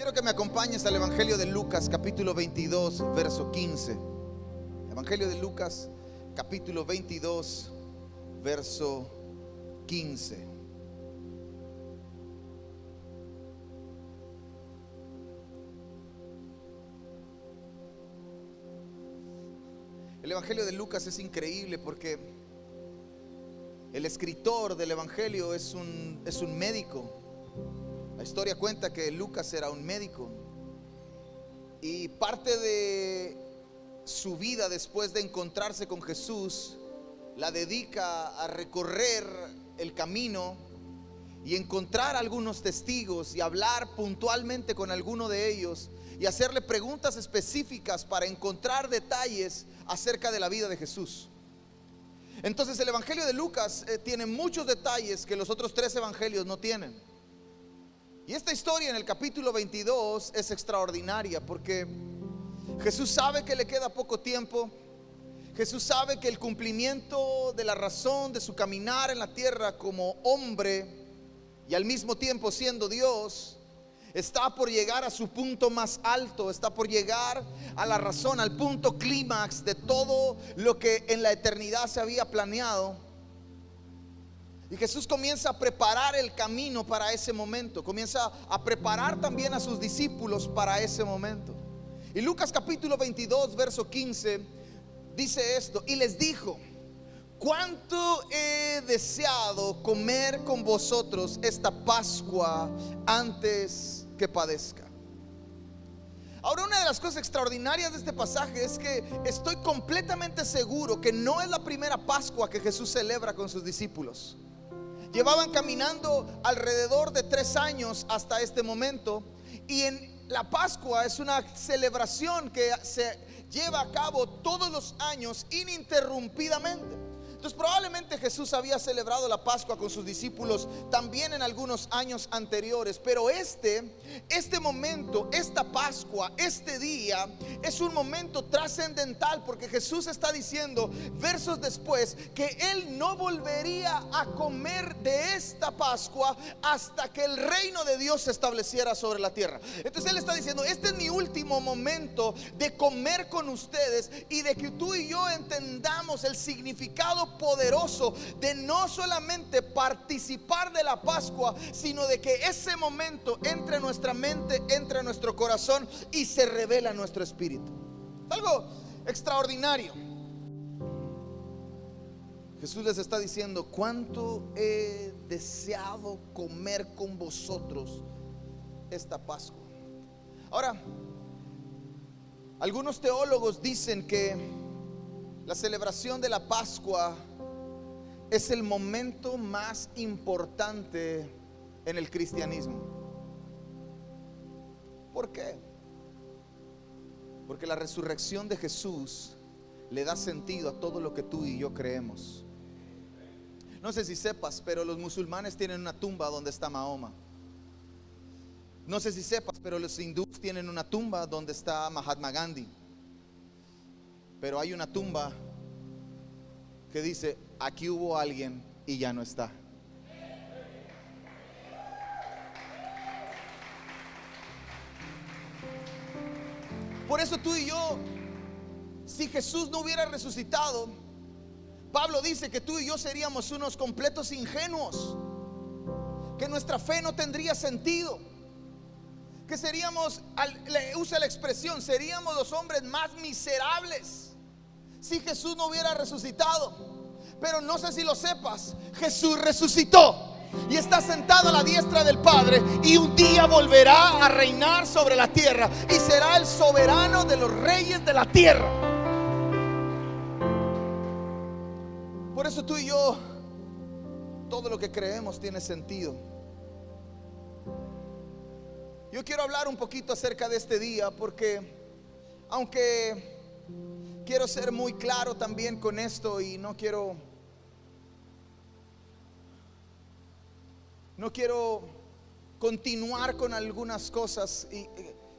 quiero que me acompañes al Evangelio de Lucas, capítulo 22, verso 15. Evangelio de Lucas, capítulo 22, verso 15. El Evangelio de Lucas es increíble porque el escritor del Evangelio es un médico. La historia cuenta que Lucas era un médico y parte de su vida después de encontrarse con Jesús la dedica a recorrer el camino y encontrar algunos testigos y hablar puntualmente con alguno de ellos y hacerle preguntas específicas para encontrar detalles acerca de la vida de Jesús. Entonces el Evangelio de Lucas tiene muchos detalles que los otros tres evangelios no tienen. Y esta historia en el capítulo 22 es extraordinaria porque Jesús sabe que le queda poco tiempo. Jesús sabe que el cumplimiento de la razón de su caminar en la tierra como hombre y al mismo tiempo siendo Dios está por llegar a su punto más alto, está por llegar a la razón, al punto clímax de todo lo que en la eternidad se había planeado. Y Jesús comienza a preparar el camino para ese momento, comienza a preparar también a sus discípulos para ese momento. Y Lucas capítulo 22, verso 15 dice esto: y les dijo: cuánto he deseado comer con vosotros esta Pascua antes que padezca. Ahora, una de las cosas extraordinarias de este pasaje es que estoy completamente seguro que no es la primera Pascua que Jesús celebra con sus discípulos. Llevaban caminando alrededor de 3 años hasta este momento, y en la Pascua es una celebración que se lleva a cabo todos los años ininterrumpidamente. Entonces probablemente Jesús había celebrado la Pascua con sus discípulos también en algunos años anteriores, pero este momento, esta Pascua, este día es un momento trascendental porque Jesús está diciendo versos después que Él no volvería a comer de esta Pascua hasta que el reino de Dios se estableciera sobre la tierra. Entonces Él está diciendo: este es mi último momento de comer con ustedes y de que tú y yo entendamos el significado poderoso de no solamente participar de la Pascua, sino de que ese momento entre en nuestra mente, entre en nuestro corazón y se revela en nuestro espíritu. Algo extraordinario. Jesús les está diciendo: cuánto he deseado comer con vosotros esta Pascua. Ahora, algunos teólogos dicen que la celebración de la Pascua es el momento más importante en el cristianismo. ¿Por qué? Porque la resurrección de Jesús le da sentido a todo lo que tú y yo creemos. No sé si sepas, pero los musulmanes tienen una tumba donde está Mahoma. No sé si sepas, pero los hindúes tienen una tumba donde está Mahatma Gandhi. Pero hay una tumba que dice: aquí hubo alguien y ya no está. Por eso tú y yo, si Jesús no hubiera resucitado, Pablo dice que tú y yo seríamos unos completos ingenuos, que nuestra fe no tendría sentido, que seríamos, usa la expresión, seríamos los hombres más miserables si Jesús no hubiera resucitado. Pero no sé si lo sepas, Jesús resucitó y está sentado a la diestra del Padre, y un día volverá a reinar sobre la tierra y será el soberano de los reyes de la tierra. Por eso tú y yo, todo lo que creemos tiene sentido. Yo quiero hablar un poquito acerca de este día porque, aunque quiero ser muy claro también con esto y no quiero continuar con algunas cosas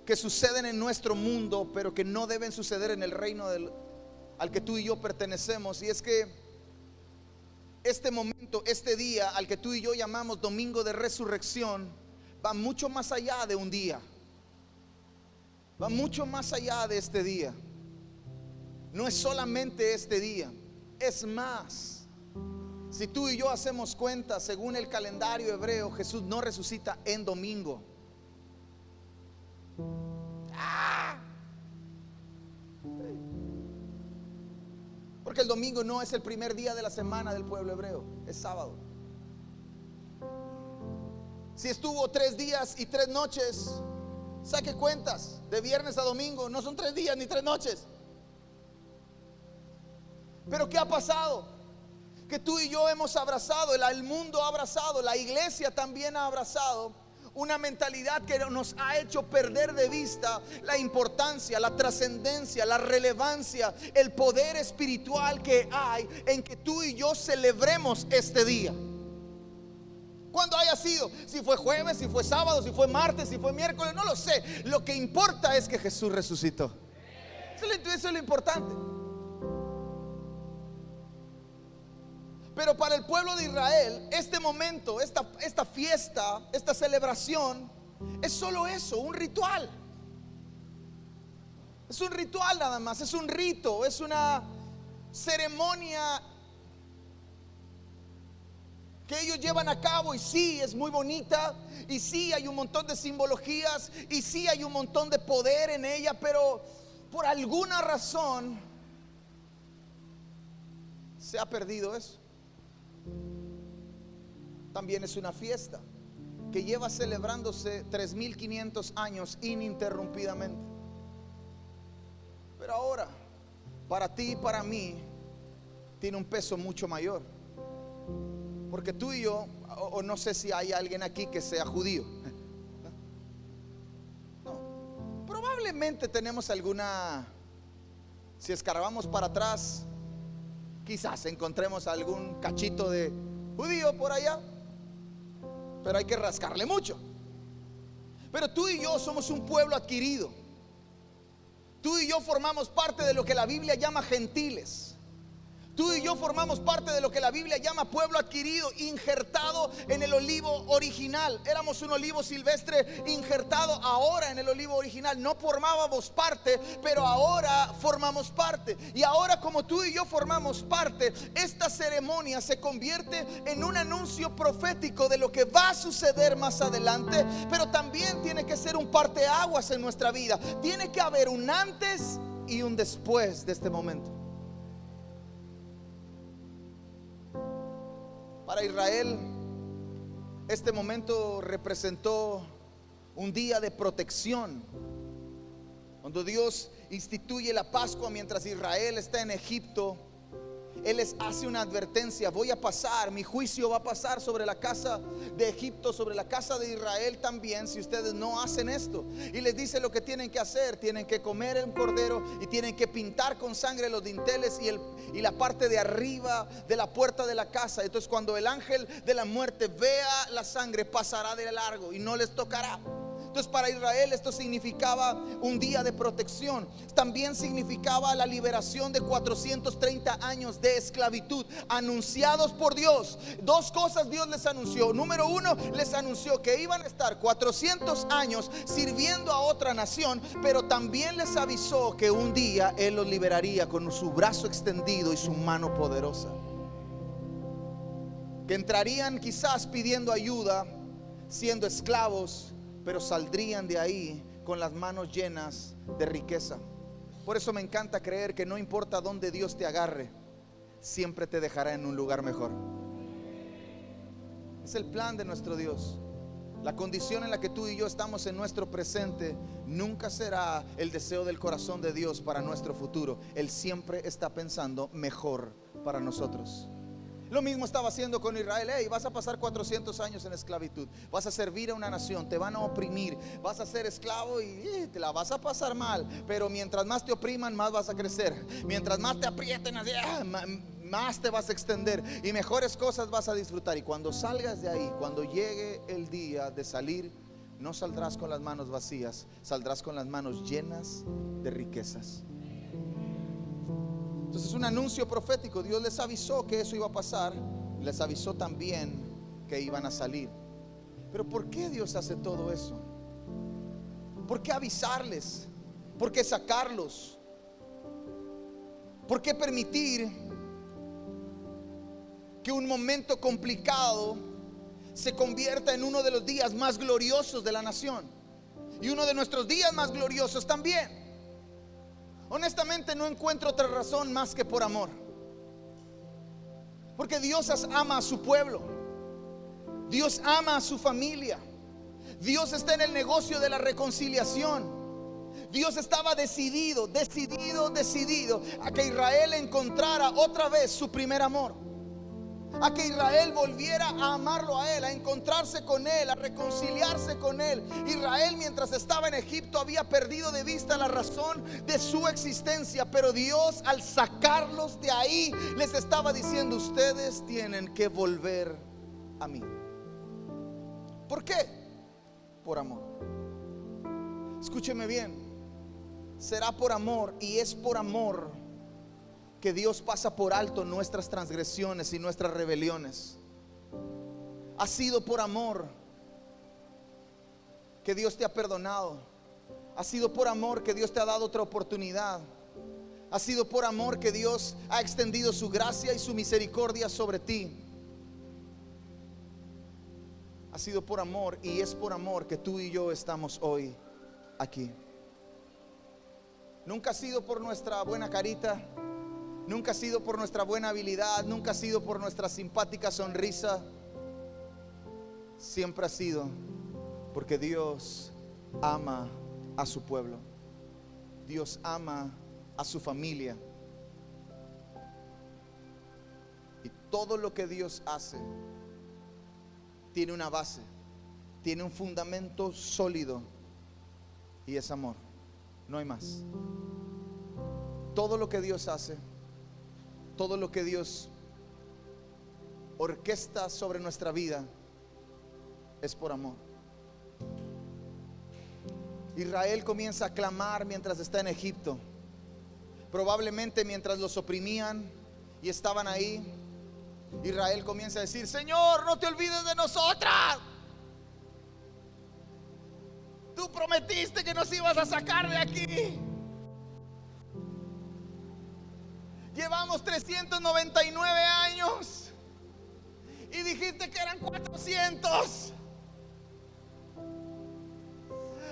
que suceden en nuestro mundo, pero que no deben suceder en el reino al que tú y yo pertenecemos. Y es que este momento, este día al que tú y yo llamamos Domingo de Resurrección, va mucho más allá de un día. Va mucho más allá de este día. No es solamente este día, es más. Si tú y yo hacemos cuenta, según el calendario hebreo, Jesús no resucita en domingo. Porque el domingo no es el primer día de la semana del pueblo hebreo, es sábado. Si estuvo 3 días y 3 noches, saque cuentas, de viernes a domingo, no son 3 días ni 3 noches. Pero ¿qué ha pasado? Que tú y yo hemos abrazado, el mundo ha abrazado, la iglesia también ha abrazado una mentalidad que nos ha hecho perder de vista la importancia, la trascendencia, la relevancia, el poder espiritual que hay en que tú y yo celebremos este día. Cuando haya sido, si fue jueves, si fue sábado, si fue martes, si fue miércoles, no lo sé. Lo que importa es que Jesús resucitó. Eso es lo importante. Pero para el pueblo de Israel, este momento, esta fiesta, esta celebración, es solo eso, un ritual. Es un ritual nada más, es un rito, es una ceremonia que ellos llevan a cabo, y sí, es muy bonita, y sí hay un montón de simbologías, y sí hay un montón de poder en ella, pero por alguna razón se ha perdido eso. También es una fiesta que lleva celebrándose 3500 años ininterrumpidamente. Pero ahora, para ti y para mí, tiene un peso mucho mayor. Porque tú y yo, o no sé si hay alguien aquí que sea judío. No, probablemente tenemos alguna, si escarbamos para atrás, quizás encontremos algún cachito de judío por allá, pero hay que rascarle mucho. Pero tú y yo somos un pueblo adquirido. Tú y yo formamos parte de lo que la Biblia llama gentiles. Tú y yo formamos parte de lo que la Biblia llama pueblo adquirido, injertado en el olivo original. Éramos un olivo silvestre injertado ahora en el olivo original. No formábamos parte, pero ahora formamos parte. Y ahora, como tú y yo formamos parte, esta ceremonia se convierte en un anuncio profético de lo que va a suceder más adelante. Pero también tiene que ser un parteaguas en nuestra vida. Tiene que haber un antes y un después de este momento. Para Israel, este momento representó un día de protección. Cuando Dios instituye la Pascua mientras Israel está en Egipto, Él les hace una advertencia: voy a pasar, mi juicio va a pasar sobre la casa de Egipto, sobre la casa de Israel también, si ustedes no hacen esto. Y les dice lo que tienen que hacer: tienen que comer el cordero y tienen que pintar con sangre los dinteles y la parte de arriba de la puerta de la casa. Entonces, cuando el ángel de la muerte vea la sangre, pasará de largo y no les tocará. Entonces, para Israel esto significaba un día de protección. También significaba la liberación de 430 años de esclavitud anunciados por Dios. 2 cosas Dios les anunció. Número 1, les anunció que iban a estar 400 años sirviendo a otra nación, pero también les avisó que un día Él los liberaría con su brazo extendido y su mano poderosa. Que entrarían quizás pidiendo ayuda, siendo esclavos, pero saldrían de ahí con las manos llenas de riqueza. Por eso me encanta creer que no importa dónde Dios te agarre, siempre te dejará en un lugar mejor. Es el plan de nuestro Dios. La condición en la que tú y yo estamos en nuestro presente nunca será el deseo del corazón de Dios para nuestro futuro. Él siempre está pensando mejor para nosotros. Lo mismo estaba haciendo con Israel. Hey, vas a pasar 400 años en esclavitud, vas a servir a una nación, te van a oprimir, vas a ser esclavo y te la vas a pasar mal. Pero mientras más te opriman, más vas a crecer. Mientras más te aprieten, más te vas a extender y mejores cosas vas a disfrutar. Y cuando salgas de ahí, cuando llegue el día de salir, no saldrás con las manos vacías, saldrás con las manos llenas de riquezas. Entonces es un anuncio profético. Dios les avisó que eso iba a pasar, les avisó también que iban a salir. Pero ¿por qué Dios hace todo eso? ¿Por qué avisarles? ¿Por qué sacarlos? ¿Por qué permitir que un momento complicado se convierta en uno de los días más gloriosos de la nación? Y uno de nuestros días más gloriosos también. Honestamente no encuentro otra razón más que por amor. Porque Dios ama a su pueblo. Dios ama a su familia. Dios está en el negocio de la reconciliación. Dios estaba decidido a que Israel encontrara otra vez su primer amor, a que Israel volviera a amarlo a Él, a encontrarse con Él, a reconciliarse con Él. Israel, mientras estaba en Egipto, había perdido de vista la razón de su existencia, pero Dios, al sacarlos de ahí, les estaba diciendo: ustedes tienen que volver a mí. ¿Por qué? Por amor. Escúcheme bien. Será por amor, y es por amor que Dios pasa por alto nuestras transgresiones y nuestras rebeliones. Ha sido por amor que Dios te ha perdonado. Ha sido por amor que Dios te ha dado otra oportunidad. Ha sido por amor que Dios ha extendido su gracia y su misericordia sobre ti. Ha sido por amor, y es por amor que tú y yo estamos hoy aquí. Nunca ha sido por nuestra buena carita, nunca ha sido por nuestra buena habilidad, nunca ha sido por nuestra simpática sonrisa. Siempre ha sido porque Dios ama a su pueblo. Dios ama a su familia. Y todo lo que Dios hace tiene una base, tiene un fundamento sólido, y es amor. No hay más. Todo lo que Dios hace, todo lo que Dios orquesta sobre nuestra vida, es por amor. Israel comienza a clamar mientras está en Egipto. Probablemente mientras los oprimían y estaban ahí, Israel comienza a decir: Señor, no te olvides de nosotras. Tú prometiste que nos ibas a sacar de aquí. Llevamos 399 años y dijiste que eran 400.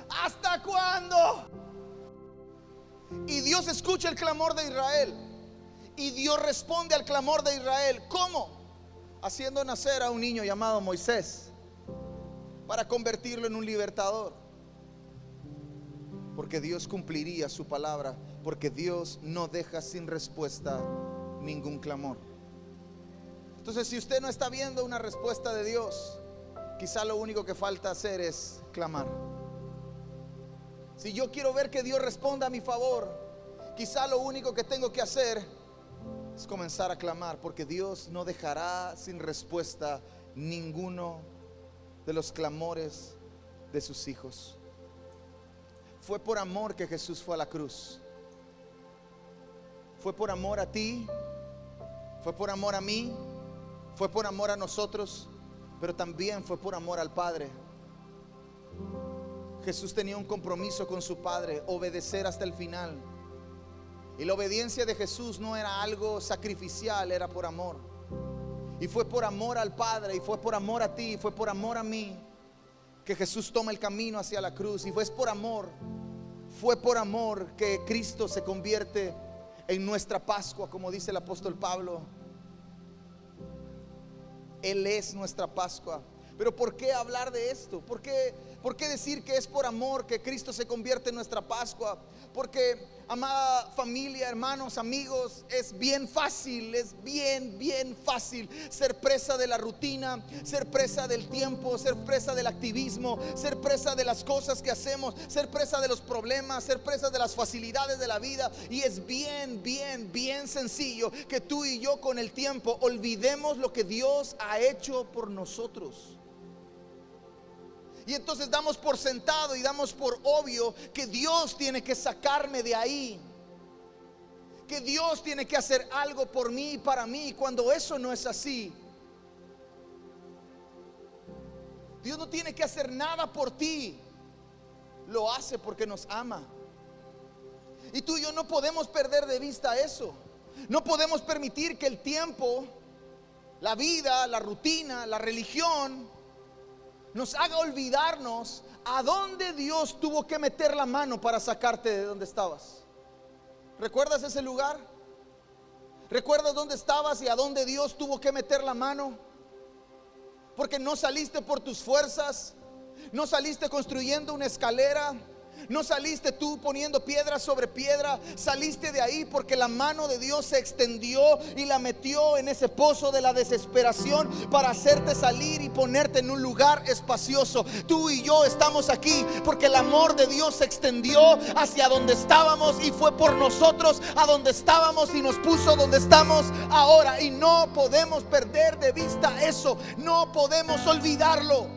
¿Hasta cuándo? Y Dios escucha el clamor de Israel, y Dios responde al clamor de Israel. ¿Cómo? Haciendo nacer a un niño llamado Moisés para convertirlo en un libertador. Porque Dios cumpliría su palabra, porque Dios no deja sin respuesta ningún clamor. Entonces, si usted no está viendo una respuesta de Dios, quizá lo único que falta hacer es clamar. Si yo quiero ver que Dios responda a mi favor, quizá lo único que tengo que hacer es comenzar a clamar, porque Dios no dejará sin respuesta ninguno de los clamores de sus hijos. Fue por amor que Jesús fue a la cruz. Fue por amor a ti, fue por amor a mí, fue por amor a nosotros, pero también fue por amor al Padre. Jesús tenía un compromiso con su Padre: obedecer hasta el final. Y la obediencia de Jesús no era algo sacrificial, era por amor. Y fue por amor al Padre, y fue por amor a ti, y fue por amor a mí que Jesús toma el camino hacia la cruz. Y fue por amor que Cristo se convierte en nuestra Pascua, como dice el apóstol Pablo. Él es nuestra Pascua. Pero ¿por qué hablar de esto? ¿Por qué decir que es por amor que Cristo se convierte en nuestra Pascua? Porque, amada familia, hermanos, amigos, es bien fácil ser presa de la rutina, ser presa del tiempo, ser presa del activismo, ser presa de las cosas que hacemos, ser presa de los problemas, ser presa de las facilidades de la vida. Y es bien sencillo que tú y yo con el tiempo olvidemos lo que Dios ha hecho por nosotros. Y entonces damos por sentado y damos por obvio que Dios tiene que sacarme de ahí, que Dios tiene que hacer algo por mí y para mí, cuando eso no es así. Dios no tiene que hacer nada por ti, lo hace porque nos ama. Y tú y yo no podemos perder de vista eso. No podemos permitir que el tiempo, la vida, la rutina, la religión nos haga olvidarnos a dónde Dios tuvo que meter la mano para sacarte de donde estabas. ¿Recuerdas ese lugar? ¿Recuerdas dónde estabas y a dónde Dios tuvo que meter la mano? Porque no saliste por tus fuerzas, no saliste construyendo una escalera, no saliste tú poniendo piedra sobre piedra. Saliste de ahí porque la mano de Dios se extendió y la metió en ese pozo de la desesperación para hacerte salir y ponerte en un lugar espacioso. Tú y yo estamos aquí porque el amor de Dios se extendió hacia donde estábamos y fue por nosotros a donde estábamos y nos puso donde estamos ahora. Y no podemos perder de vista eso, no podemos olvidarlo.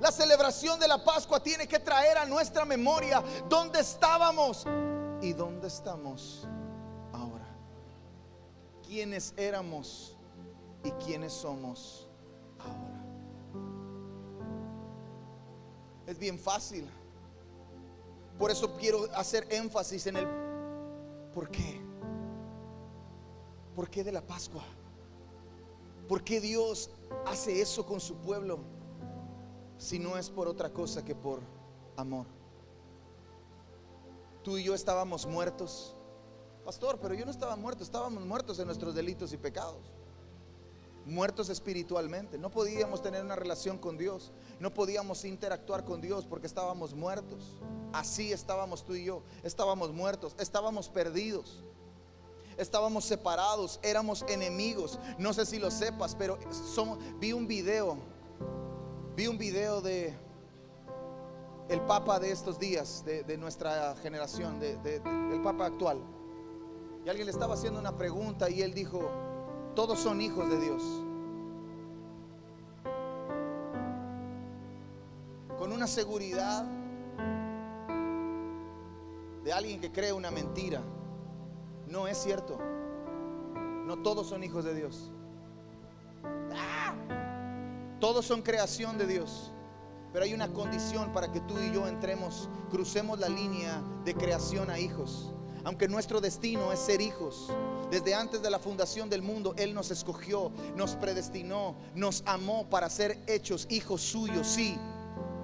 La celebración de la Pascua tiene que traer a nuestra memoria dónde estábamos y dónde estamos ahora. Quiénes éramos y quiénes somos ahora. Es bien fácil. Por eso quiero hacer énfasis en el ¿por qué? ¿Por qué de la Pascua? ¿Por qué Dios hace eso con su pueblo? Si no es por otra cosa que por amor. Tú y yo estábamos muertos. Pastor, pero yo no estaba muerto. Estábamos muertos en nuestros delitos y pecados. Muertos espiritualmente. No podíamos tener una relación con Dios. No podíamos interactuar con Dios porque estábamos muertos. Así estábamos tú y yo. Estábamos muertos. Estábamos perdidos. Estábamos separados. Éramos enemigos. No sé si lo sepas, pero vi un video de el Papa de estos días, de nuestra generación, del Papa actual. Y alguien le estaba haciendo una pregunta y él dijo: todos son hijos de Dios. Con una seguridad de alguien que cree una mentira. No es cierto. No todos son hijos de Dios. Todos son creación de Dios. Pero hay una condición para que tú y yo crucemos la línea de creación a hijos. Aunque nuestro destino es ser hijos, desde antes de la fundación del mundo Él nos escogió, nos predestinó, nos amó para ser hechos hijos suyos, sí,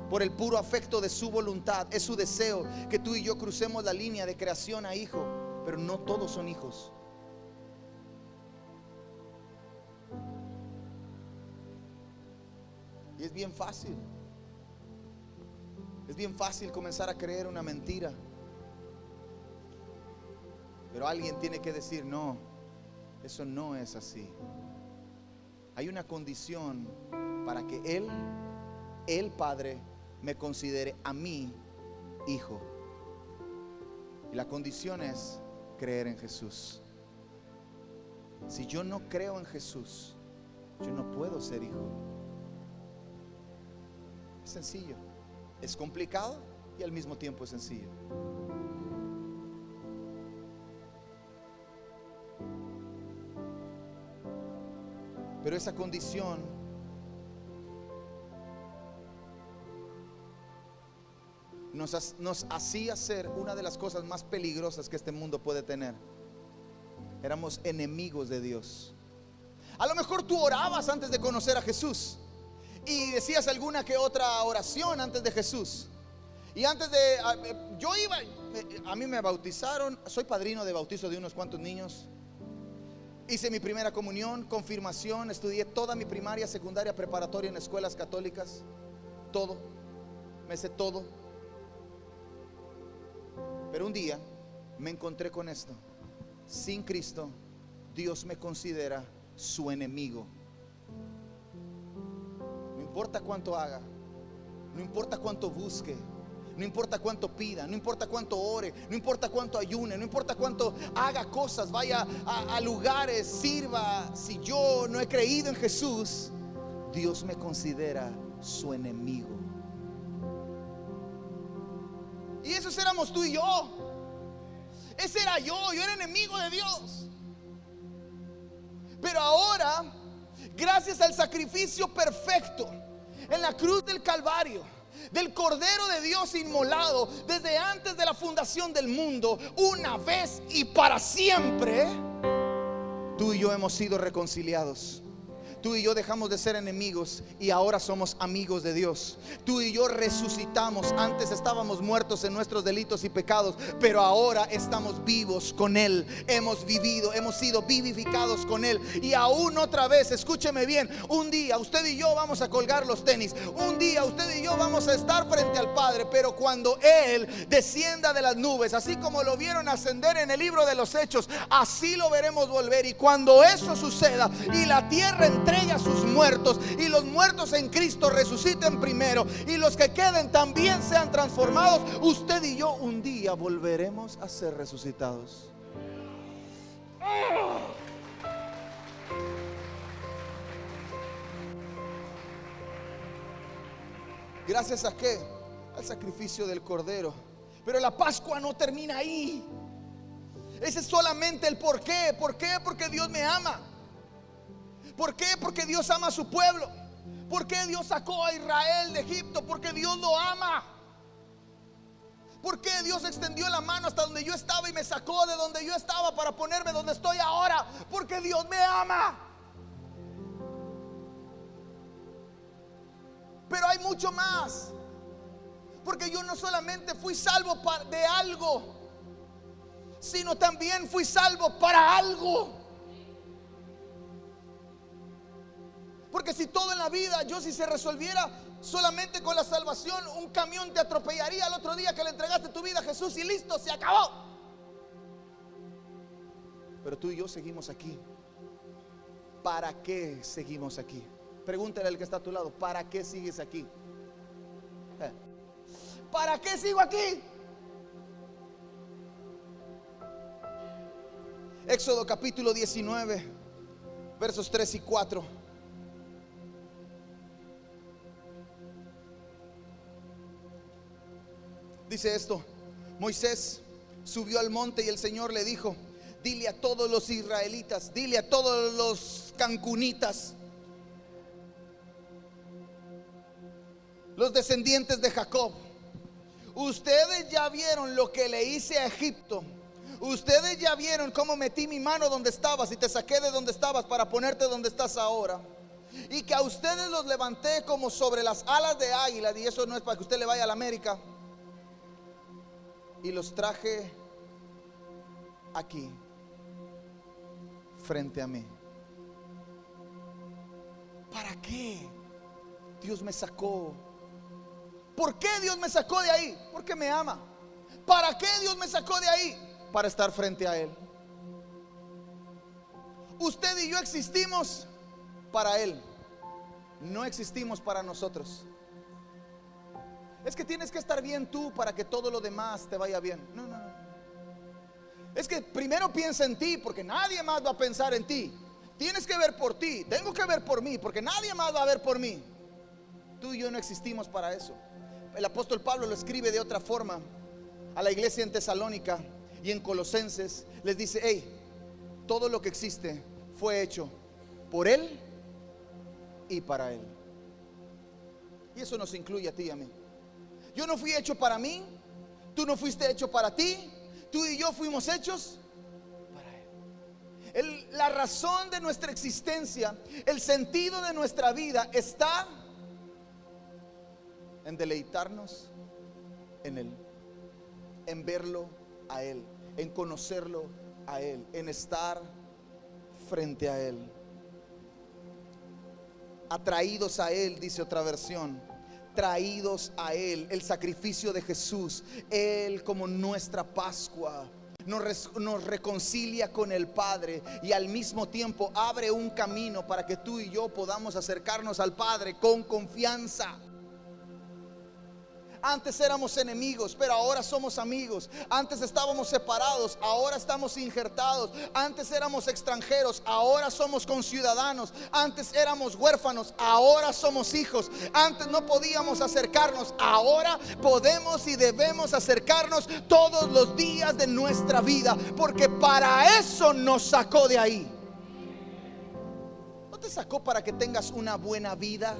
por el puro afecto de su voluntad. Es su deseo que tú y yo crucemos la línea de creación a hijo. Pero no todos son hijos. Y es bien fácil. Es bien fácil comenzar a creer una mentira. Pero alguien tiene que decir: no, eso no es así. Hay una condición para que Él, el Padre, me considere a mí hijo. Y la condición es creer en Jesús. Si yo no creo en Jesús, yo no puedo ser hijo. Es sencillo. Es complicado y al mismo tiempo es sencillo. Pero esa condición nos hacía ser una de las cosas más peligrosas que este mundo puede tener. Éramos enemigos de Dios. A lo mejor tú orabas antes de conocer a Jesús y decías alguna que otra oración antes de Jesús. Y antes de, a mí me bautizaron, soy padrino de bautizo de unos cuantos niños. Hice mi primera comunión, confirmación, estudié toda mi primaria, secundaria, preparatoria en escuelas católicas. Todo, me sé todo. Pero un día me encontré con esto: sin Cristo, Dios me considera su enemigo. No importa cuánto haga, no importa cuánto busque, no importa cuánto pida, no importa cuánto ore, no importa cuánto ayune, no importa cuánto haga cosas, vaya a lugares, sirva. Si yo no he creído en Jesús, Dios me considera su enemigo. Y esos éramos tú y yo. Ese era yo era enemigo de Dios. Pero ahora, gracias al sacrificio perfecto en la cruz del Calvario, del Cordero de Dios inmolado desde antes de la fundación del mundo, una vez y para siempre, tú y yo hemos sido reconciliados. Tú y yo dejamos de ser enemigos y ahora somos amigos de Dios. Tú y yo resucitamos. Antes estábamos muertos en nuestros delitos y pecados, pero ahora estamos vivos con Él. Hemos vivido, hemos sido vivificados con Él. Y aún otra vez, escúcheme bien, un día usted y yo vamos a colgar los tenis. Un día usted y yo vamos a estar frente al Padre. Pero cuando Él descienda de las nubes, así como lo vieron ascender en el libro de los Hechos, así lo veremos volver. Y cuando eso suceda y la tierra entregue a sus muertos y los muertos en Cristo resuciten primero y los que queden también sean transformados, usted y yo un día volveremos a ser resucitados. ¿Gracias a qué? Al sacrificio del Cordero. Pero la Pascua no termina ahí. Ese es solamente el por qué. ¿Por qué? Porque Dios me ama. ¿Por qué? Porque Dios ama a su pueblo. ¿Por qué Dios sacó a Israel de Egipto? Porque Dios lo ama. ¿Por qué Dios extendió la mano hasta donde yo estaba y me sacó de donde yo estaba para ponerme donde estoy ahora? Porque Dios me ama. Pero hay mucho más. Porque yo no solamente fui salvo de algo, sino también fui salvo para algo. Porque si todo en la vida, si se resolviera solamente con la salvación, un camión te atropellaría el otro día que le entregaste tu vida a Jesús y listo, se acabó. Pero tú y yo seguimos aquí. ¿Para qué seguimos aquí? Pregúntale al que está a tu lado, ¿para qué sigues aquí? ¿Para qué sigo aquí? Éxodo capítulo 19, versos 3 y 4. Dice esto: Moisés subió al monte y el Señor le dijo: dile a todos los israelitas, dile a todos los cancunitas, los descendientes de Jacob, ustedes ya vieron lo que le hice a Egipto. Ustedes ya vieron cómo metí mi mano donde estabas y te saqué de donde estabas para ponerte donde estás ahora. Y que a ustedes los levanté como sobre las alas de águila. Y eso no es para que usted le vaya a la América. Y los traje aquí, frente a mí. ¿Para qué Dios me sacó? ¿Por qué Dios me sacó de ahí? Porque me ama. ¿Para qué Dios me sacó de ahí? Para estar frente a Él. Usted y yo existimos para Él. No existimos para nosotros. Es que tienes que estar bien tú para que todo lo demás te vaya bien. No. Es que primero piensa en ti, porque nadie más va a pensar en ti. Tienes que ver por ti. Tengo que ver por mí, porque nadie más va a ver por mí. Tú y yo no existimos para eso. El apóstol Pablo lo escribe de otra forma a la iglesia en Tesalónica y en Colosenses. Les dice: hey, todo lo que existe fue hecho por Él y para Él. Y eso nos incluye a ti y a mí. Yo no fui hecho para mí, tú no fuiste hecho para ti, tú y yo fuimos hechos para Él. La razón de nuestra existencia, el sentido de nuestra vida está en deleitarnos en Él, en verlo a Él, en conocerlo a Él, en estar frente a Él. Atraídos a Él, dice otra versión. Traídos a Él, el sacrificio de Jesús, Él como nuestra Pascua, nos reconcilia con el Padre y al mismo tiempo abre un camino para que tú y yo podamos acercarnos al Padre con confianza. Antes éramos enemigos, pero ahora somos amigos. Antes estábamos separados, ahora estamos injertados. Antes éramos extranjeros, ahora somos conciudadanos. Antes éramos huérfanos, ahora somos hijos. Antes no podíamos acercarnos, ahora podemos y debemos acercarnos todos los días de nuestra vida, porque para eso nos sacó de ahí. ¿No te sacó para que tengas una buena vida?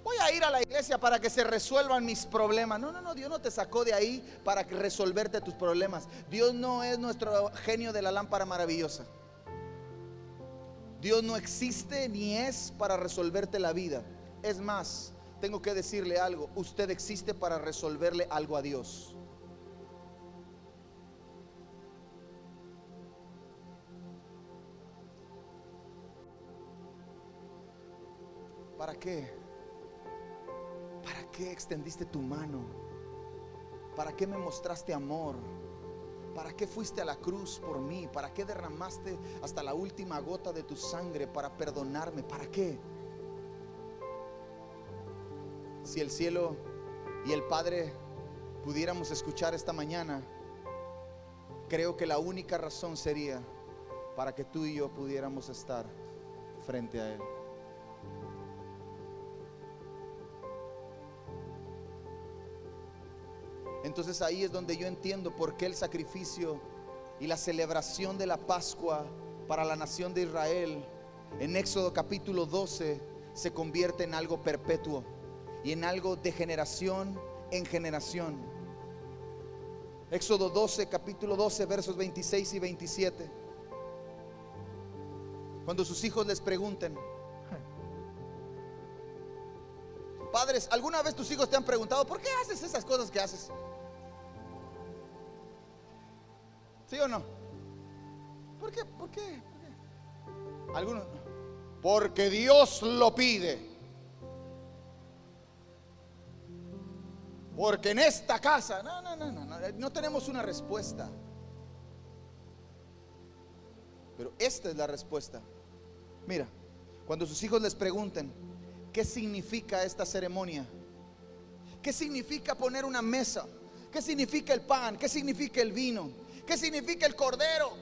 voy a ir a la iglesia para que se resuelvan mis problemas. No, no, no, Dios no te sacó de ahí para resolverte tus problemas. Dios no es nuestro genio de la lámpara maravillosa. Dios no existe ni es para resolverte la vida. Es más, tengo que decirle algo, usted existe para resolverle algo a Dios. ¿Para qué? ¿Para qué extendiste tu mano? ¿Para qué me mostraste amor? ¿Para qué fuiste a la cruz por mí? ¿Para qué derramaste hasta la última gota de tu sangre para perdonarme? ¿Para qué? Si el cielo y el Padre pudiéramos escuchar esta mañana, creo que la única razón sería para que tú y yo pudiéramos estar frente a Él. Entonces ahí es donde yo entiendo por qué el sacrificio y la celebración de la Pascua para la nación de Israel en Éxodo capítulo 12 se convierte en algo perpetuo y en algo de generación en generación. Éxodo 12, capítulo 12, versos 26 y 27. Cuando sus hijos les pregunten, padres, ¿alguna vez tus hijos te han preguntado por qué haces esas cosas que haces? ¿Sí o no? ¿Por qué? ¿Por qué? ¿Por qué? Algunos, porque Dios lo pide. Porque en esta casa, no tenemos una respuesta. Pero esta es la respuesta. Mira, cuando sus hijos les pregunten, ¿qué significa esta ceremonia? ¿Qué significa poner una mesa? ¿Qué significa el pan? ¿Qué significa el vino? ¿Qué significa el cordero?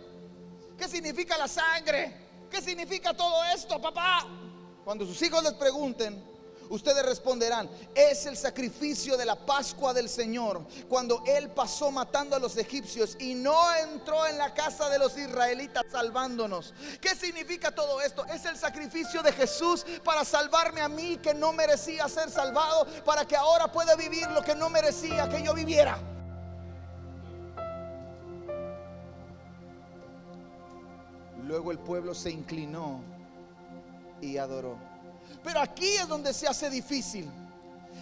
¿Qué significa la sangre? ¿Qué significa todo esto, papá? Cuando sus hijos les pregunten, ustedes responderán, es el sacrificio de la Pascua del Señor, cuando Él pasó matando a los egipcios y no entró en la casa de los israelitas salvándonos. ¿Qué significa todo esto? Es el sacrificio de Jesús para salvarme a mí, que no merecía ser salvado, para que ahora pueda vivir lo que no merecía que yo viviera. Luego el pueblo se inclinó y adoró. Pero aquí es donde se hace difícil.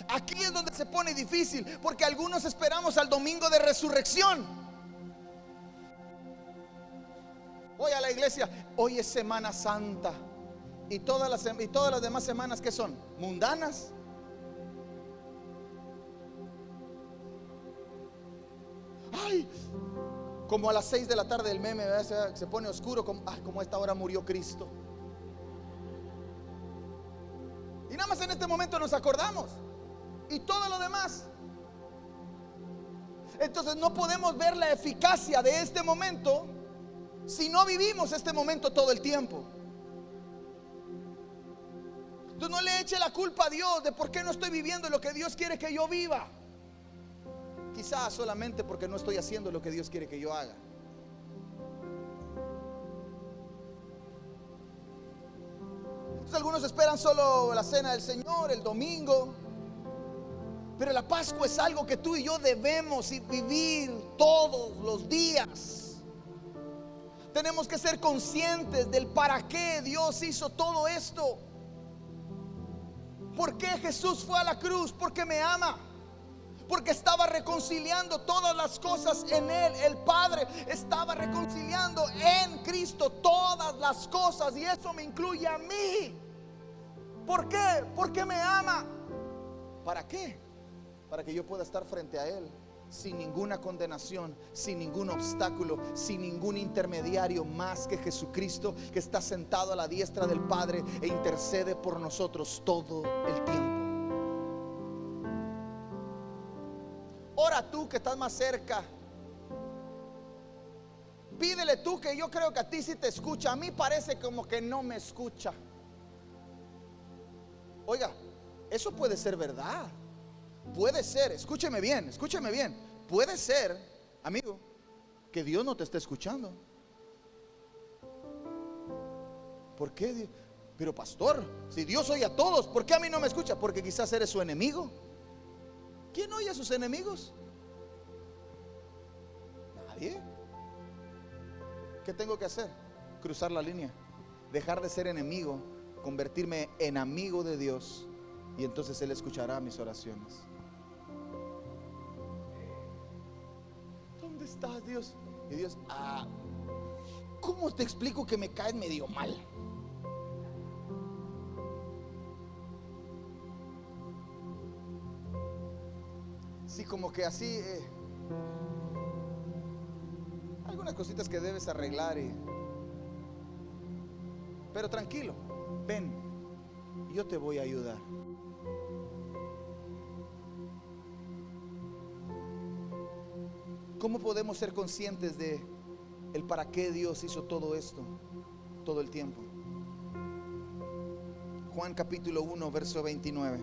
Aquí es donde se pone difícil, porque algunos esperamos al domingo de resurrección. Voy a la iglesia, hoy es Semana Santa. Y todas las demás semanas, ¿qué son? Mundanas. Ay, como a las 6 de la tarde el meme, ¿verdad? Se pone oscuro, como a esta hora murió Cristo. Y nada más en este momento nos acordamos. Y todo lo demás. Entonces no podemos ver la eficacia de este momento si no vivimos este momento todo el tiempo. Tú no le eches la culpa a Dios de por qué no estoy viviendo lo que Dios quiere que yo viva. Quizás solamente porque no estoy haciendo lo que Dios quiere que yo haga. Entonces algunos esperan solo la cena del Señor, el domingo. Pero la Pascua es algo que tú y yo debemos vivir todos los días. Tenemos que ser conscientes del para qué Dios hizo todo esto. ¿Por qué Jesús fue a la cruz? Porque me ama. Porque estaba reconciliando todas las cosas en Él. El Padre estaba reconciliando en Cristo todas las cosas, y eso me incluye a mí. ¿Por qué? Porque me ama. ¿Para qué? Para que yo pueda estar frente a Él sin ninguna condenación, sin ningún obstáculo, sin ningún intermediario más que Jesucristo, que está sentado a la diestra del Padre e intercede por nosotros todo el tiempo. Ora tú que estás más cerca. Pídele tú, que yo creo que a ti sí te escucha. A mí parece como que no me escucha. Oiga, eso puede ser verdad. Puede ser, escúcheme bien, escúcheme bien. Puede ser, amigo, que Dios no te esté escuchando. ¿Por qué? Pero pastor, si Dios oye a todos, ¿por qué a mí no me escucha? Porque quizás eres su enemigo. ¿Quién oye a sus enemigos? Nadie. ¿Qué tengo que hacer? Cruzar la línea, dejar de ser enemigo, convertirme en amigo de Dios, y entonces Él escuchará mis oraciones. ¿Dónde estás, Dios? Y Dios, ¿cómo te explico que me caes medio mal? Sí, como que así, algunas cositas que debes arreglar, pero tranquilo, ven, yo te voy a ayudar. ¿Cómo podemos ser conscientes de el para qué Dios hizo todo esto todo el tiempo? Juan capítulo 1, verso 29.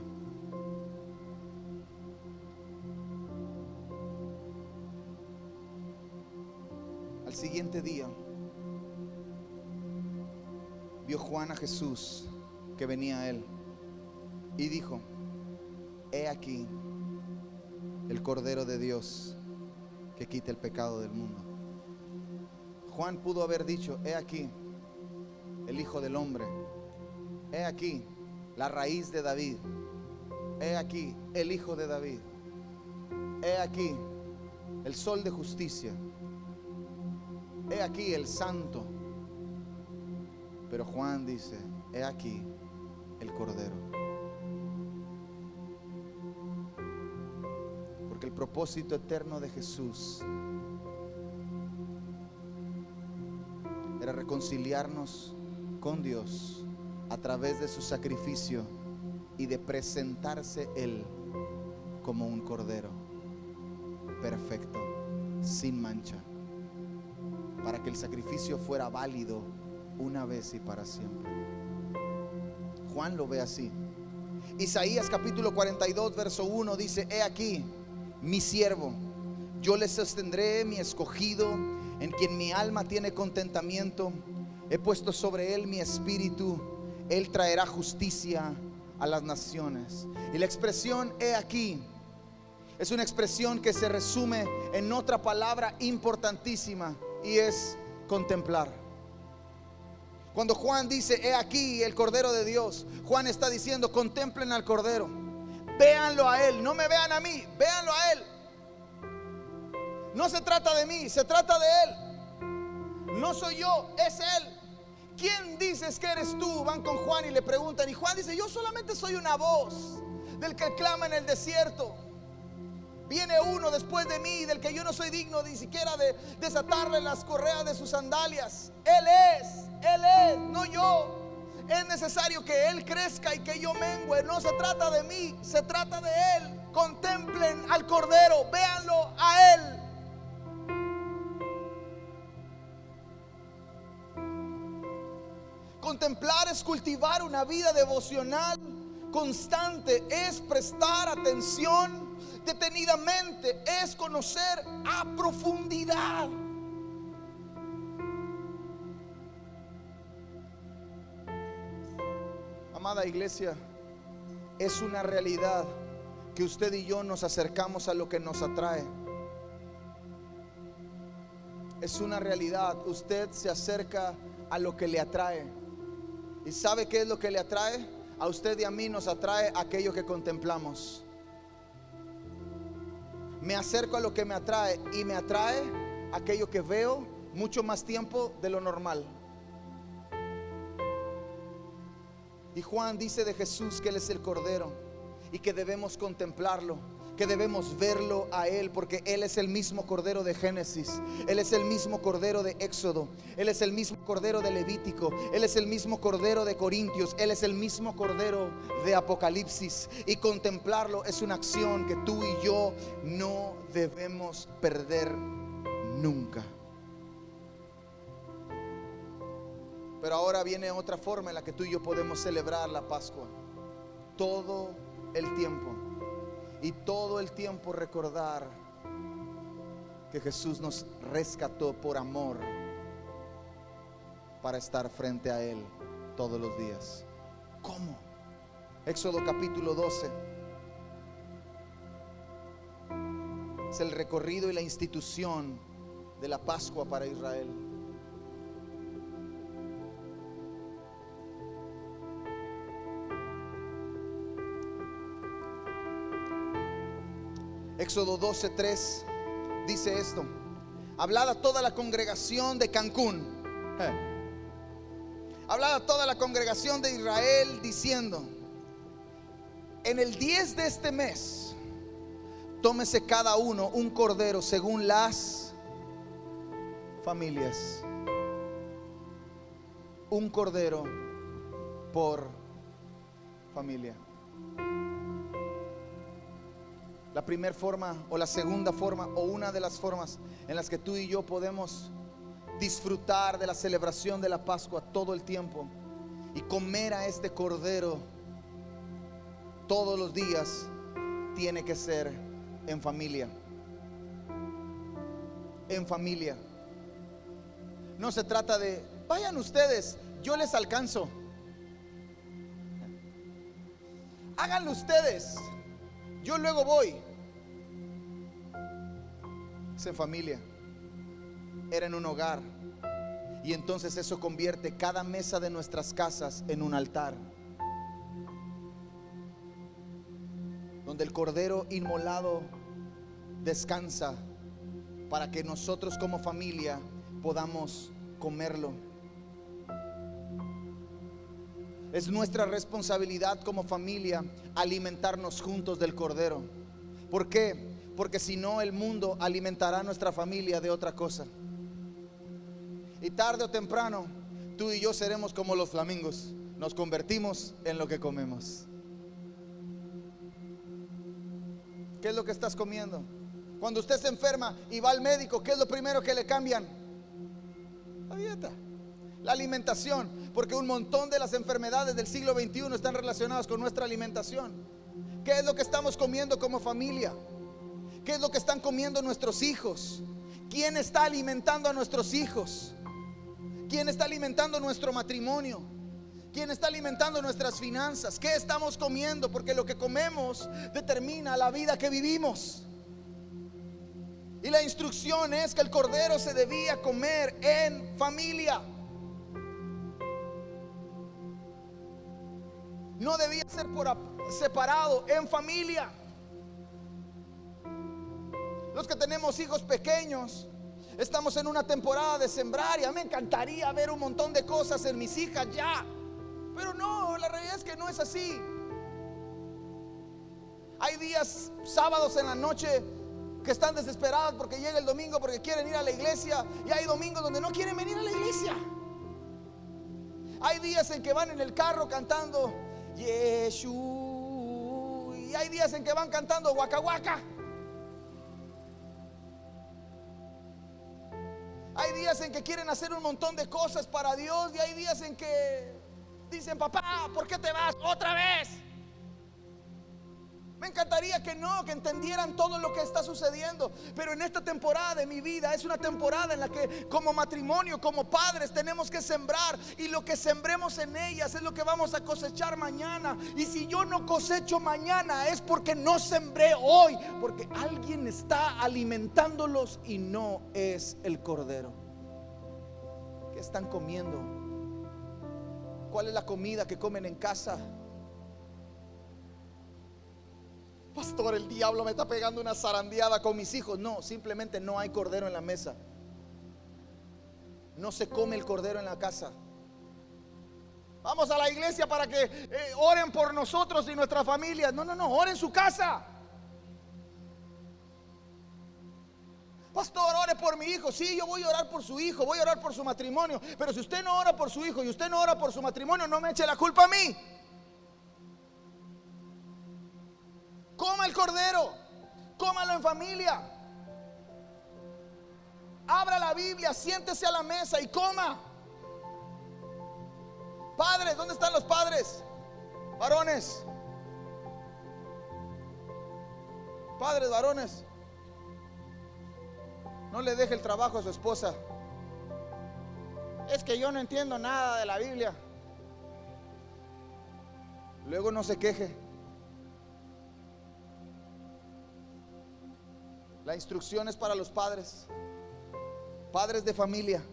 Al siguiente día vio Juan a Jesús que venía a él y dijo: he aquí el Cordero de Dios que quita el pecado del mundo. Juan pudo haber dicho: he aquí el Hijo del Hombre, he aquí la raíz de David, he aquí el Hijo de David, he aquí el Sol de justicia, he aquí el Santo. Pero Juan dice: he aquí el Cordero. Porque el propósito eterno de Jesús era reconciliarnos con Dios a través de su sacrificio y de presentarse Él como un Cordero perfecto, sin mancha, para que el sacrificio fuera válido una vez y para siempre. Juan lo ve así. Isaías capítulo 42 verso 1 dice: he aquí mi siervo, yo le sostendré, mi escogido, en quien mi alma tiene contentamiento. He puesto sobre él mi espíritu, él traerá justicia a las naciones. Y la expresión he aquí es una expresión que se resume en otra palabra importantísima, y es contemplar. Cuando Juan dice he aquí el Cordero de Dios, Juan está diciendo: contemplen al Cordero, véanlo a Él, no me vean a mí, véanlo a Él. No se trata de mí, se trata de Él. No soy yo, es Él. ¿Quién dices que eres tú? Van con Juan y le preguntan, y Juan dice: yo solamente soy una voz del que clama en el desierto. Viene uno después de mí, del que yo no soy digno ni siquiera de desatarle las correas de sus sandalias. Él es, no yo. Es necesario que Él crezca y que yo mengüe. No se trata de mí, se trata de Él. Contemplen al Cordero, véanlo a Él. Contemplar es cultivar una vida devocional constante, es prestar atención detenidamente, es conocer a profundidad. Amada iglesia, es una realidad que usted y yo nos acercamos a lo que nos atrae. Es una realidad, usted se acerca a lo que le atrae. ¿Y sabe qué es lo que le atrae? A usted y a mí nos atrae aquello que contemplamos. Me acerco a lo que me atrae, y me atrae aquello que veo mucho más tiempo de lo normal. Y Juan dice de Jesús que Él es el Cordero y que debemos contemplarlo, que debemos verlo a Él, porque Él es el mismo Cordero de Génesis, Él es el mismo Cordero de Éxodo, Él es el mismo Cordero de Levítico, Él es el mismo Cordero de Corintios, Él es el mismo Cordero de Apocalipsis. Y contemplarlo es una acción que tú y yo no debemos perder nunca. Pero ahora viene otra forma en la que tú y yo podemos celebrar la Pascua. Todo el tiempo. Y todo el tiempo recordar que Jesús nos rescató por amor para estar frente a Él todos los días. ¿Cómo? Éxodo capítulo 12. Es el recorrido y la institución de la Pascua para Israel. Éxodo 12:3 dice esto: hablad a toda la congregación de Cancún, hablad a toda la congregación de Israel diciendo: en el 10 de este mes tómese cada uno un cordero según las familias, un cordero por familia. La primera forma o la segunda forma o una de las formas en las que tú y yo podemos disfrutar de la celebración de la Pascua todo el tiempo y comer a este cordero todos los días, tiene que ser en familia. En familia. No se trata de vayan ustedes, yo les alcanzo. Háganlo ustedes, yo luego voy. Es en familia. Era en un hogar. Y entonces eso convierte cada mesa de nuestras casas en un altar, donde el cordero inmolado descansa para que nosotros como familia podamos comerlo. Es nuestra responsabilidad como familia alimentarnos juntos del cordero. ¿Por qué? Porque si no, el mundo alimentará a nuestra familia de otra cosa. Y tarde o temprano, tú y yo seremos como los flamingos. Nos convertimos en lo que comemos. ¿Qué es lo que estás comiendo? Cuando usted se enferma y va al médico, ¿qué es lo primero que le cambian? La dieta, la alimentación. Porque un montón de las enfermedades del siglo XXI están relacionadas con nuestra alimentación. ¿Qué es lo que estamos comiendo como familia? ¿Qué es lo que están comiendo nuestros hijos? ¿Quién está alimentando a nuestros hijos? ¿Quién está alimentando nuestro matrimonio? ¿Quién está alimentando nuestras finanzas? ¿Qué estamos comiendo? Porque lo que comemos determina la vida que vivimos. Y la instrucción es que el cordero se debía comer en familia. No debía ser separado, en familia. Los que tenemos hijos pequeños, estamos en una temporada de sembrar y a mí me encantaría ver un montón de cosas en mis hijas ya. Pero no, la realidad es que no es así. Hay días, sábados en la noche, que están desesperadas porque llega el domingo, porque quieren ir a la iglesia. Y hay domingos donde no quieren venir a la iglesia. Hay días en que van en el carro cantando Yeshu, y hay días en que van cantando Waka Waka. Hay días en que quieren hacer un montón de cosas para Dios. Y hay días en que dicen: papá, ¿por qué te vas otra vez? Me encantaría que entendieran todo lo que está sucediendo. Pero en esta temporada de mi vida es una temporada en la que como matrimonio, como padres, tenemos que sembrar. Y lo que sembremos en ellas es lo que vamos a cosechar mañana. Y si yo no cosecho mañana es porque no sembré hoy, porque alguien está alimentándolos y no es el cordero. ¿Qué están comiendo? ¿Cuál es la comida que comen en casa? Pastor, el diablo me está pegando una zarandeada con mis hijos. No, simplemente no hay cordero en la mesa. No se come el cordero en la casa. Vamos a la iglesia para que oren por nosotros y nuestra familia. No, oren en su casa. Pastor, ore por mi hijo. Sí, yo voy a orar por su hijo, voy a orar por su matrimonio. Pero si usted no ora por su hijo y usted no ora por su matrimonio, no me eche la culpa a mí. Coma el cordero, cómalo en familia. Abra la Biblia, siéntese a la mesa y coma. Padres, ¿dónde están los padres? Varones. Padres, varones. No le deje el trabajo a su esposa. Es que yo no entiendo nada de la Biblia. Luego no se queje. La instrucción es para los padres, padres de familia,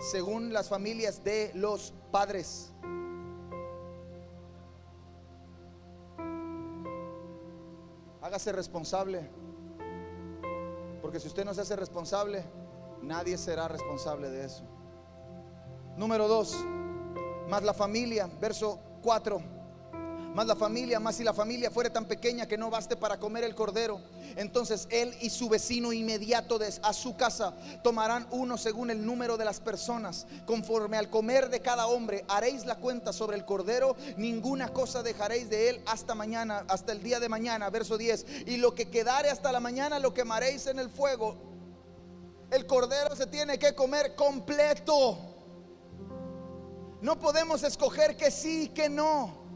según las familias de los padres. Hágase responsable, porque si usted no se hace responsable, nadie será responsable de eso. Número 2, más la familia, verso 4. Más la familia, más si la familia fuere tan pequeña que no baste para comer el cordero, entonces él y su vecino inmediato a su casa tomarán uno según el número de las personas, conforme al comer de cada hombre. Haréis la cuenta sobre el cordero, ninguna cosa dejaréis de él hasta mañana, hasta el día de mañana. Verso 10. Y lo que quedare hasta la mañana lo quemaréis en el fuego. El cordero se tiene que comer completo. No podemos escoger que sí, que no.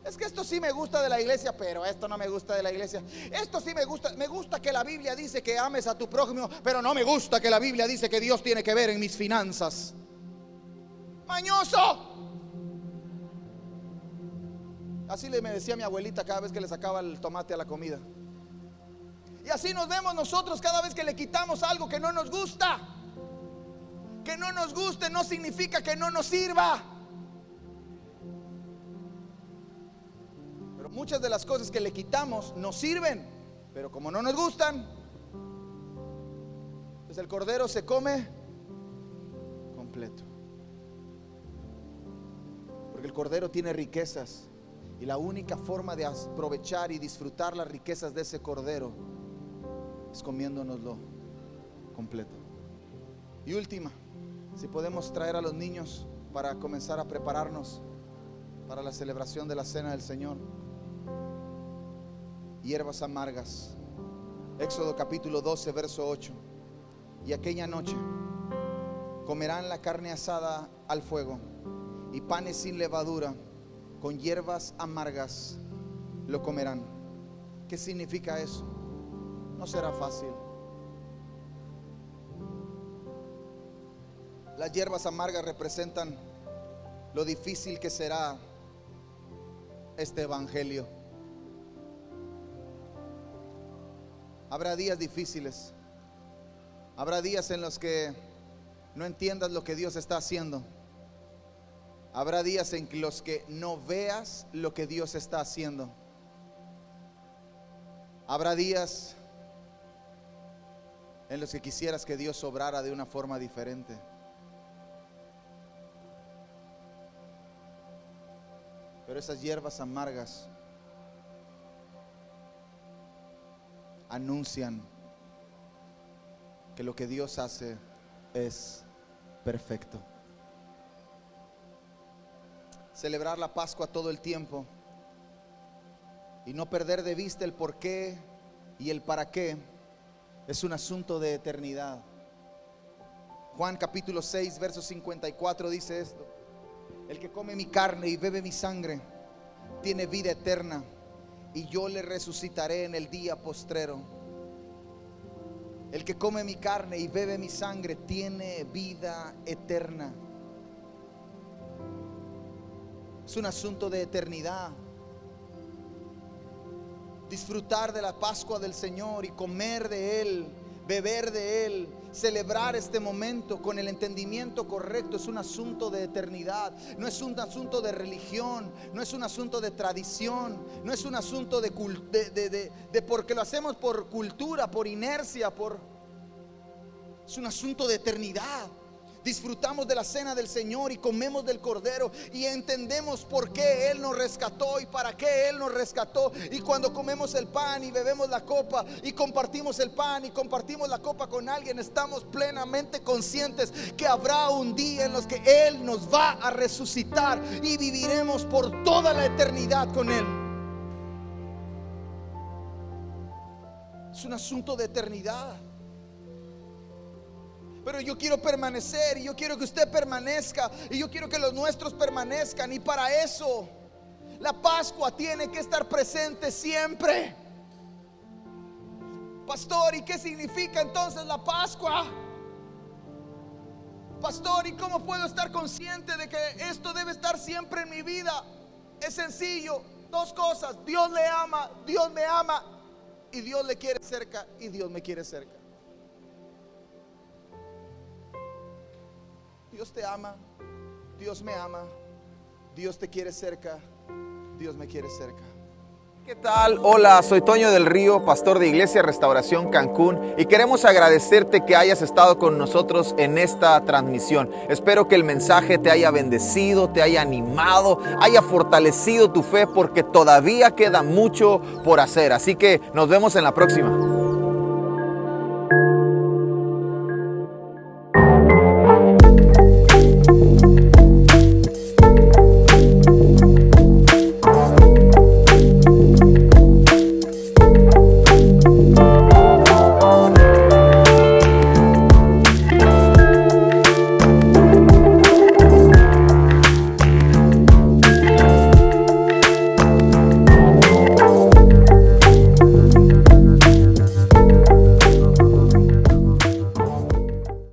Es que esto sí me gusta de la iglesia, pero esto no me gusta de la iglesia. Esto sí me gusta que la Biblia dice que ames a tu prójimo, pero no me gusta que la Biblia dice que Dios tiene que ver en mis finanzas. Mañoso. Así me decía mi abuelita cada vez que le sacaba el tomate a la comida. Y así nos vemos nosotros cada vez que le quitamos algo que no nos gusta. Que no nos guste no significa que no nos sirva. Muchas de las cosas que le quitamos nos sirven, pero como no nos gustan, pues el cordero se come completo. Porque el cordero tiene riquezas, y la única forma de aprovechar y disfrutar las riquezas de ese cordero es comiéndonoslo completo. Y última, si podemos traer a los niños para comenzar a prepararnos para la celebración de la cena del Señor. Hierbas amargas. Éxodo capítulo 12, verso 8. Y aquella noche comerán la carne asada al fuego y panes sin levadura, con hierbas amargas lo comerán. ¿Qué significa eso? No será fácil. Las hierbas amargas representan lo difícil que será este evangelio. Habrá días difíciles. Habrá días en los que no entiendas lo que Dios está haciendo. Habrá días en los que no veas lo que Dios está haciendo. Habrá días en los que quisieras que Dios obrara de una forma diferente. Pero esas hierbas amargas anuncian que lo que Dios hace es perfecto. Celebrar la Pascua todo el tiempo y no perder de vista el por qué y el para qué es un asunto de eternidad. Juan capítulo 6 verso 54 dice esto: el que come mi carne y bebe mi sangre tiene vida eterna, y yo le resucitaré en el día postrero. El que come mi carne y bebe mi sangre tiene vida eterna. Es un asunto de eternidad. Disfrutar de la Pascua del Señor y comer de Él, beber de Él, celebrar este momento con el entendimiento correcto es un asunto de eternidad. No es un asunto de religión, no es un asunto de tradición, no es un asunto de porque lo hacemos por cultura, por inercia, es un asunto de eternidad. Disfrutamos de la cena del Señor y comemos del cordero y entendemos por qué Él nos rescató y para qué Él nos rescató. Y cuando comemos el pan y bebemos la copa y compartimos el pan y compartimos la copa con alguien, estamos plenamente conscientes que habrá un día en los que Él nos va a resucitar y viviremos por toda la eternidad con Él. Es un asunto de eternidad. Pero yo quiero permanecer, y yo quiero que usted permanezca, y yo quiero que los nuestros permanezcan. Y para eso la Pascua tiene que estar presente siempre. Pastor, ¿y qué significa entonces la Pascua? Pastor, ¿y cómo puedo estar consciente de que esto debe estar siempre en mi vida? Es sencillo, dos cosas: Dios le ama, Dios me ama, y Dios le quiere cerca, y Dios me quiere cerca. Dios te ama, Dios me ama, Dios te quiere cerca, Dios me quiere cerca. ¿Qué tal? Hola, soy Toño del Río, pastor de Iglesia Restauración Cancún, y queremos agradecerte que hayas estado con nosotros en esta transmisión. Espero que el mensaje te haya bendecido, te haya animado, haya fortalecido tu fe, porque todavía queda mucho por hacer. Así que nos vemos en la próxima.